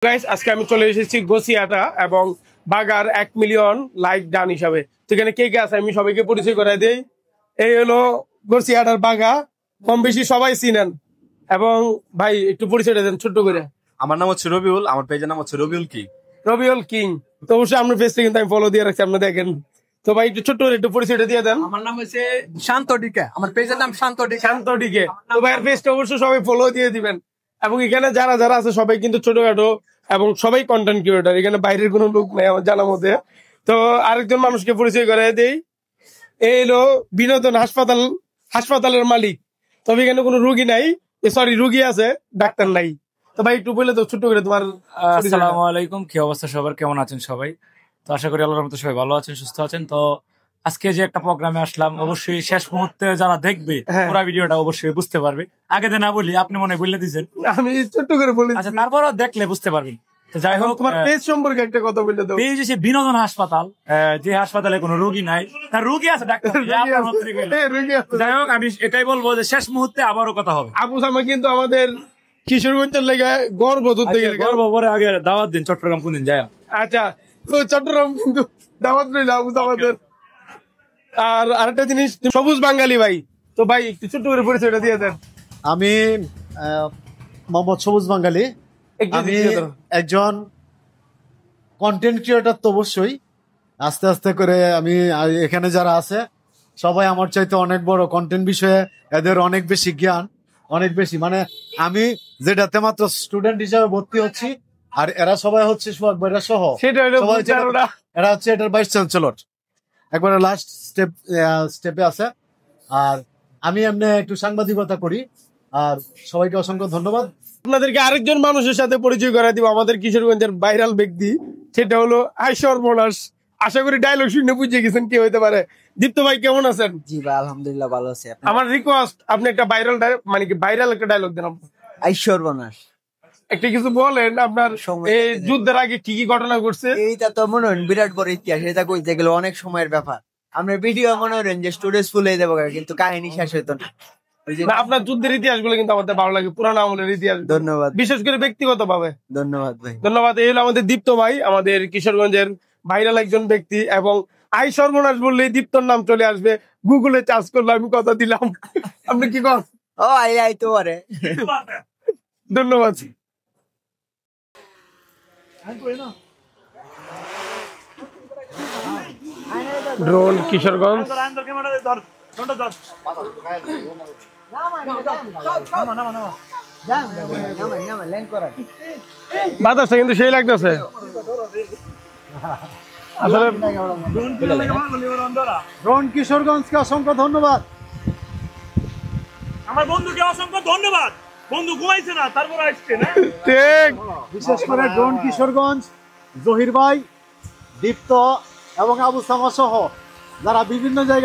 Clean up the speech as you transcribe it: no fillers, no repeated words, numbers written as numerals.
Guys আজকে আমি চলে এসেছি গসিয়াটা এবং বাগার 1 মিলিয়ন লাইক ডান হিসাবে। তো এখানে কে কে আছে আমি সবাইকে পরিচয় করাই দেই। এই হলো গসিয়াটার বাগা, কম বেশি সবাই চিনেন। এবং ভাই একটু পরিচয়টা দেন ছোট্ট করে। আমার নাম হচ্ছে রবিউল, আমার পেজের নাম হচ্ছে রবিউল কিং। রবিউল কিং। তো অবশ্যই আপনার পেজটা কিন্তু আমি ফলো দিয়ে রাখছি, আপনি দেখেন। তো ভাই একটু ছোট্ট করে একটু পরিচয়টা দিয়ে দেন। আমার নাম হচ্ছে শান্ত ডিকে, আমার পেজের নাম শান্ত ডিকে। শান্ত ডিকে। তো ভাইয়ের পেজটা অবশ্যই সবাই ফলো দিয়ে দিবেন। এবং এখানে যারা যারা আছে সবাই কিন্তু ছোটখাটো এবং সবাই কন্টেন্ট ক্রিয়েটর, এখানে বাইরের কোনো লোক নেই আমার জানা মতে। তো আরেকজন মানুষকে পরিচয় করে দেই, এই হলো বিনোদন হাসপাতালের মালিক। তবে এখানে কোনো রুগী নাই, সরি রুগী আছে, ডাক্তার নাই। তো ভাই একটু বলে তো ছোট্ট করে তোমার। আসসালামু আলাইকুম, কি অবস্থা সবার, কেমন আছেন সবাই? তো আশা করি আল্লাহর রহমতে সবাই ভালো আছেন, সুস্থ আছেন। তো আজকে যে একটা প্রোগ্রামে আসলাম, অবশ্যই শেষ মুহূর্তে যারা দেখবে পুরো ভিডিওটা অবশ্যই বুঝতে পারবে। আগে না বলি, আপনি মনে বলে দিয়েছেন, আমি ছোট্ট করে বলি। আচ্ছা, তারপরও দেখলে বুঝতে পারবেন। তো যাই হোক, তোমার পেজ সম্পর্কে একটা কথা বলে দাও। পেজ হচ্ছে বিনোদন হাসপাতাল, যে হাসপাতালে কোনো রোগী নাই, তার রোগী আছে, ডাক্তার নেই। যাই হোক, আমি এটাই বলবো যে শেষ মুহূর্তে আবারও কথা হবে। আবু সামা কিন্তু আমাদের কিশোরগঞ্জের লেগে গর্ব ধরতে গেলে গর্ব করে আগে দাওয়াত দিন, চট্টগ্রাম কোনদিন যায়। আচ্ছা, তো চট্টগ্রাম কিন্তু দাওয়াত রইল আবু আমাদের। আর আরেকটা জিনিস, সবুজ বাঙালি ভাই। তো ভাই একটু ছোট্ট করে পরিচয়টা দিয়ে দেন। আমি মোহাম্মদ সবুজ বাঙালি। আমি একজন কন্টেন্ট ক্রিয়েটর। তো অবশ্যই আস্তে আস্তে করে আমি এখানে যারা আছে সবাই আমার চাইতে অনেক বড় কন্টেন্ট বিষয়ে, এদের অনেক বেশি জ্ঞান, অনেক বেশি। মানে আমি যেটাতে মাত্র স্টুডেন্ট হিসাবে ভর্তি হচ্ছি, আর এরা সবাই হচ্ছে এরা সহ এরা হচ্ছে এটার ভাইস চ্যান্সেলর, একবারে লাস্ট স্টেপে আছে। আর আমি এমনি একটু সাংবাদিকতা করি। আর সবাইকে অসংখ্য ধন্যবাদ। আপনাদেরকে আরেকজন মানুষের সাথে পরিচয় করা দিব, আমাদের কিশোরগঞ্জের ভাইরাল ব্যক্তি। সেটা হলো আইসর বোনাস। আশা করি ডায়লগ শুনে বুঝে গেছেন কি হইতে পারে। দীপ্ত ভাই কেমন আছেন? জি ভাই, আলহামদুলিল্লাহ ভালো আছি। আমার রিকোয়েস্ট, আপনি একটা ভাইরাল একটা ডায়লগ দেন। আইসর বোনাস একটা কিছু বলেন আপনার এই যুদ্ধের আগে কি কি ঘটনা ঘটছে। এইটা তো মনে হয় বিরাট বড় ইতিহাস, এটা কইতে গেলে অনেক সময়ের ব্যাপার। আমরা ভিডিও মনে করেন যে স্টোরেজ ফুল হয়ে যাবো, কিন্তু কাহিনী শেষ হইতো না। আপনার যুদ্ধের ইতিহাস গুলো কিন্তু আমাদের ভালো লাগে, পুরানো আমলের ইতিহাস। ধন্যবাদ, বিশেষ করে ব্যক্তিগত ভাবে ধন্যবাদ ভাই। ধন্যবাদ। এই হলো আমাদের দীপ্ত ভাই, আমাদের কিশোরগঞ্জের ভাইরাল একজন ব্যক্তি। এবং আই সর্বনাশ বললেই দীপ্তর নাম চলে আসবে, গুগলে চার্জ করলে আমি কথা দিলাম। আপনি কি করেন? ও আইতো পারে। ধন্যবাদ। ড্রোন কিশোরগঞ্জ। বাতাসটা কিন্তু সেই লাগতেছে আসলে। ড্রোন কিশোরগঞ্জকে অসংখ্য ধন্যবাদ। আমার বন্ধুকে অসংখ্য ধন্যবাদ। বন্ধু ঘুমাইছে না, তারপর আসছে না। ঠিক, বিশেষ করে ড্রোন কিশোরগঞ্জ, জহির ভাই, দীপ্ত এবং আবু সামা সহ যারা বিভিন্ন জায়গায়